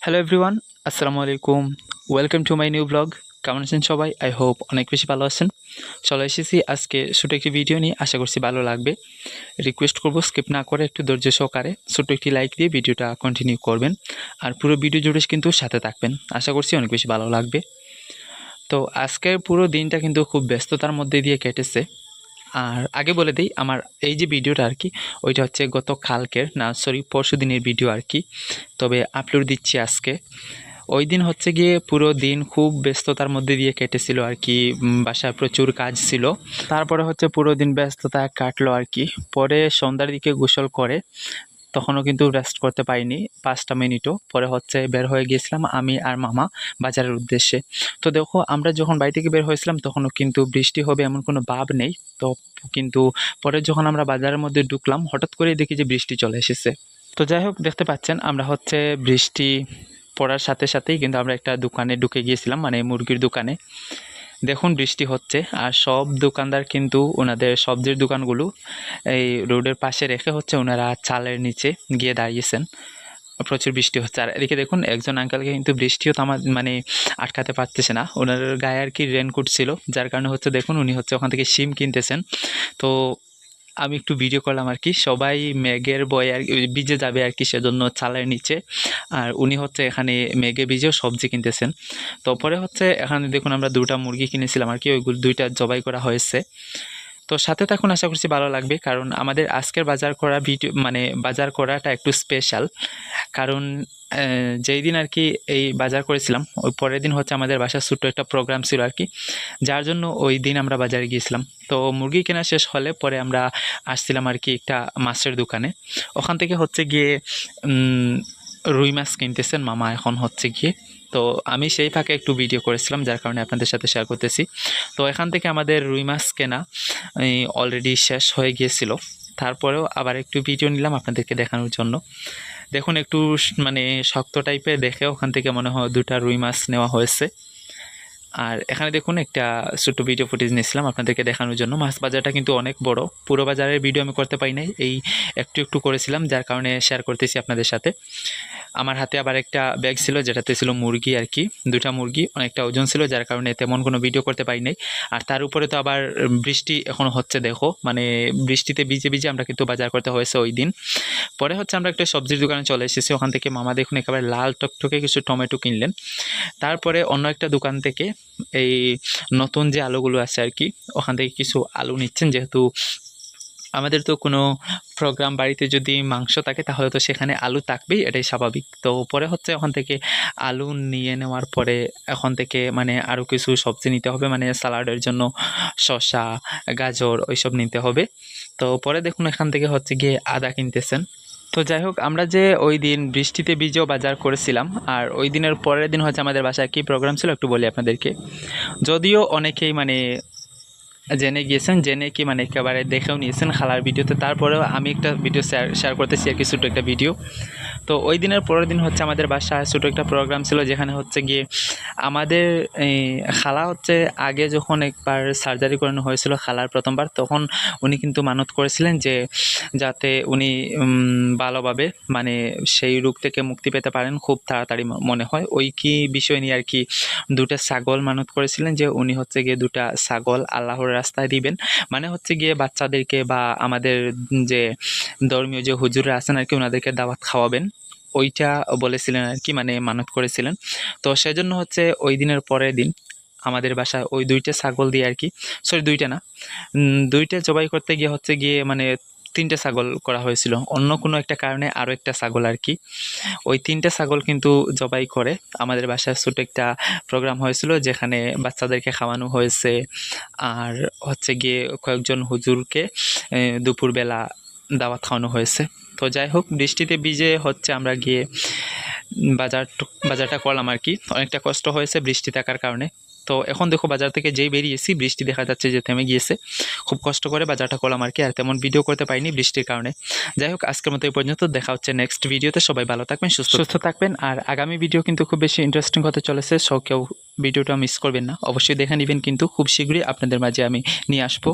Hello everyone, আসসালামু আলাইকুম। Welcome to my new blog. কেমন আছেন সবাই? আই হোপ অনেক বেশি ভালো আছেন। চলে এসেছি আজকে ছোটো একটি ভিডিও নিয়ে, আশা করছি ভালো লাগবে। রিকোয়েস্ট করব স্কিপ না করে একটু ধৈর্য সহকারে ছোট্ট একটি লাইক দিয়ে ভিডিওটা কন্টিনিউ করবেন। আর পুরো ভিডিও জুড়ে কিন্তু সাথে থাকবেন, আশা করছি অনেক বেশি ভালো লাগবে। তো আজকের পুরো দিনটা কিন্তু খুব ব্যস্ততার মধ্যে দিয়ে কেটেছে। আর আগে বলে দিই, আমার এই যে ভিডিওটা আর কি, ওইটা হচ্ছে গত কালকের না সরি পরশু দিনের ভিডিও আর কি, তবে আপলোড দিচ্ছি আজকে। ওই দিন হচ্ছে গিয়ে পুরো দিন খুব ব্যস্ততার মধ্যে দিয়ে কেটেছিল আর কি, বাসায় প্রচুর কাজ ছিল। তারপরে হচ্ছে পুরো দিন ব্যস্ততা কাটলো আর কি। পরে সন্ধ্যার দিকে গোসল করে তখনও কিন্তু রেস্ট করতে পারিনি 5টা মিনিটও। পরে হচ্ছে বের হয়ে গিয়েছিলাম আমি আর মামা বাজারের উদ্দেশ্যে। তো দেখো, আমরা যখন বাড়ি থেকে বের হয়েছিলাম তখনও কিন্তু বৃষ্টি হবে এমন কোনো ভাব নেই। তো কিন্তু পরে যখন আমরা বাজারের মধ্যে ঢুকলাম, হঠাৎ করেই দেখি যে বৃষ্টি চলে এসেছে। তো যাই হোক, দেখতে পাচ্ছেন আমরা হচ্ছে বৃষ্টি পড়ার সাথে সাথেই কিন্তু আমরা একটা দোকানে ঢুকে গিয়েছিলাম, মানে মুরগির দোকানে। দেখুন বৃষ্টি হচ্ছে আর সব দোকানদার কিন্তু ওনাদের সবজির দোকানগুলো এই রোডের পাশে রেখে হচ্ছে ওনারা চালের নিচে গিয়ে দাঁড়িয়েছেন। প্রচুর বৃষ্টি হচ্ছে আর এদিকে দেখুন একজন আঙ্কেলকে কিন্তু বৃষ্টিও মানে আটকাতে পারতেছে না। ওনার গায়ে আর কি রেনকোট ছিল, যার কারণে হচ্ছে দেখুন উনি হচ্ছে ওখান থেকে শিম কিনতেছেন। তো আমি একটু ভিডিও করলাম আর কি, সবাই মেঘের ভয়ে আর ভিজে যাবে আর কি, সেজন্য চালের নিচে। আর উনি হচ্ছে এখানে মেঘে ভিজেও সবজি কিনতেছেন। তো পরে হচ্ছে এখানে দেখুন আমরা 2টা মুরগি কিনেছিলাম আর কি, ওইগুলো 2টা জবাই করা হয়েছে। তো সাথে থাকুন, আশা করছি ভালো লাগবে। কারণ আমাদের আজকের বাজার করা ভিডিও মানে বাজার করাটা একটু স্পেশাল। কারণ যেই দিন আর কি এই বাজার করেছিলাম, ওই পরের দিন হচ্ছে আমাদের বাসার ছোট্ট একটা প্রোগ্রাম ছিল আর কি, যার জন্য ওই দিন আমরা বাজারে গিয়েছিলাম। তো মুরগি কেনা শেষ হলে পরে আমরা আসছিলাম আর কি একটা মাছের দোকানে। ওখান থেকে হচ্ছে গিয়ে রুই মাছ কিনতেছেন মামা এখন হচ্ছে গিয়ে। তো আমি সেই ফাঁকে একটু ভিডিও করেছিলাম, যার কারণে আপনাদের সাথে শেয়ার করতেছি। তো এখান থেকে আমাদের রুই মাছ কেনা অলরেডি শেষ হয়ে গিয়েছিল। তারপরেও আবার একটু ভিডিও নিলাম আপনাদেরকে দেখানোর জন্য। দেখুন একটু মানে শক্ত টাইপের দেখে ওখান থেকে মনে হয় 2টা রুই মাছ নেওয়া হয়েছে। আর এখানে দেখুন একটা ছোট্ট ভিডিও ফুটেজ নিয়েছিলাম আপনাদেরকে দেখানোর জন্য। মাছ বাজারটা কিন্তু অনেক বড়, পুরো বাজারের ভিডিও আমি করতে পারি নাই, এই একটু একটু করেছিলাম, যার কারণে শেয়ার করতেছি আপনাদের সাথে। আমার হাতে আবার একটা ব্যাগ ছিল যেটাতে ছিল মুরগি আর কি, 2টা মুরগি, অনেকটা ওজন ছিল, যার কারণে তেমন কোনো ভিডিও করতে পারি নাই। আর তার উপরে তো আবার বৃষ্টি এখনও হচ্ছে, দেখো মানে বৃষ্টিতে ভিজে ভিজে আমরা কিন্তু বাজার করতে হয়েছে ওই দিন। পরে হচ্ছে আমরা একটা সবজির দোকানে চলে এসেছি, ওখান থেকে মামা দেখুন একেবারে লাল টকটকে কিছু টমেটো কিনলেন। তারপরে অন্য একটা দোকান থেকে এই নতুন যে আলুগুলো আছে আর কি, ওখান থেকে কিছু আলু নিচ্ছেন। যেহেতু আমাদের তো কোনো প্রোগ্রাম বাড়িতে যদি মাংস থাকে তাহলে তো সেখানে আলু থাকবেই, এটাই স্বাভাবিক। তো পরে হচ্ছে ওখান থেকে আলু নিয়ে নেওয়ার পরে এখন থেকে মানে আরও কিছু সবজি নিতে হবে, মানে সালাডের জন্য শসা, গাজর ওইসব নিতে হবে। তো পরে দেখুন এখান থেকে হচ্ছে গিয়ে আদা কিনতেছেন। তো যাই হোক, আমরা যে ওই দিন বৃষ্টিতে ভিজেও বাজার করেছিলাম, আর ওই দিনের পরের দিন হচ্ছে আমাদের বাসায় কী প্রোগ্রাম ছিল একটু বলি আপনাদেরকে। যদিও অনেকেই মানে জেনে গিয়েছেন, জেনে কি মানে একেবারে দেখেও নিয়েছেন খালার ভিডিওতে, তারপরেও আমি একটা ভিডিও শেয়ার করতেছি আর কি, ছোটো একটা ভিডিও। তো ওই দিনের পরের দিন হচ্ছে আমাদের বাসায় ছোটো একটা প্রোগ্রাম ছিল, যেখানে হচ্ছে গিয়ে আমাদের এই খালা হচ্ছে আগে যখন একবার সার্জারি করানো হয়েছিল খালার প্রথমবার, তখন উনি কিন্তু মানত করেছিলেন যে যাতে উনি ভালোভাবে মানে সেই রোগ থেকে মুক্তি পেতে পারেন খুব তাড়াতাড়ি, মনে হয় ওই কি বিষয় নিয়ে আর কি 2টা ছাগল মানত করেছিলেন, যে উনি হচ্ছে গিয়ে 2টা ছাগল আল্লাহর রাস্তায় দিবেন। মানে হচ্ছে গিয়ে বাচ্চাদেরকে বা আমাদের যে ধর্মীয় যে হুজুররা আছেন আর কি, ওনাদেরকে দাওয়াত খাওয়াবেন, ওইটা বলেছিলেন আর কি, মানে মানত করেছিলেন। তো সেজন্য হচ্ছে ওই দিনের পরের দিন আমাদের বাসায় ওই 2টা ছাগল দিয়ে আর কি, সরি 2টা না, 2টা জবাই করতে গিয়ে হচ্ছে গিয়ে মানে 3টে ছাগল করা হয়েছিল, অন্য কোনো একটা কারণে আরও একটা ছাগল আর কি। ওই 3টে ছাগল কিন্তু জবাই করে আমাদের বাসায় ছোটো একটা প্রোগ্রাম হয়েছিল, যেখানে বাচ্চাদেরকে খাওয়ানো হয়েছে। আর হচ্ছে গিয়ে কয়েকজন হুজুরকে দুপুরবেলা দাওয়াত খাওয়ানো হয়েছে। তো যাই হোক, বৃষ্টিতে ভিজে হচ্ছে আমরা গিয়ে বাজারটা করলাম আর কি। অনেকটা কষ্ট হয়েছে বৃষ্টি থাকার কারণে। তো এখন দেখো বাজার থেকে যেই বেরিয়েছি বৃষ্টি দেখা যাচ্ছে যে থেমে গিয়েছে। খুব কষ্ট করে বাজারটা করলাম আর কি, আর তেমন ভিডিও করতে পারিনি বৃষ্টির কারণে। যাই হোক, আজকের মতো এই পর্যন্ত, দেখা হচ্ছে নেক্সট ভিডিওতে। সবাই ভালো থাকবেন, সুস্থ থাকবেন। আর আগামী ভিডিও কিন্তু খুব বেশি ইন্টারেস্টিং হতে চলেছে, সো কেউ ভিডিওটা মিস করবেন না, অবশ্যই দেখে নেবেন। কিন্তু খুব শীঘ্রই আপনাদের মাঝে আমি নিয়ে আসবো।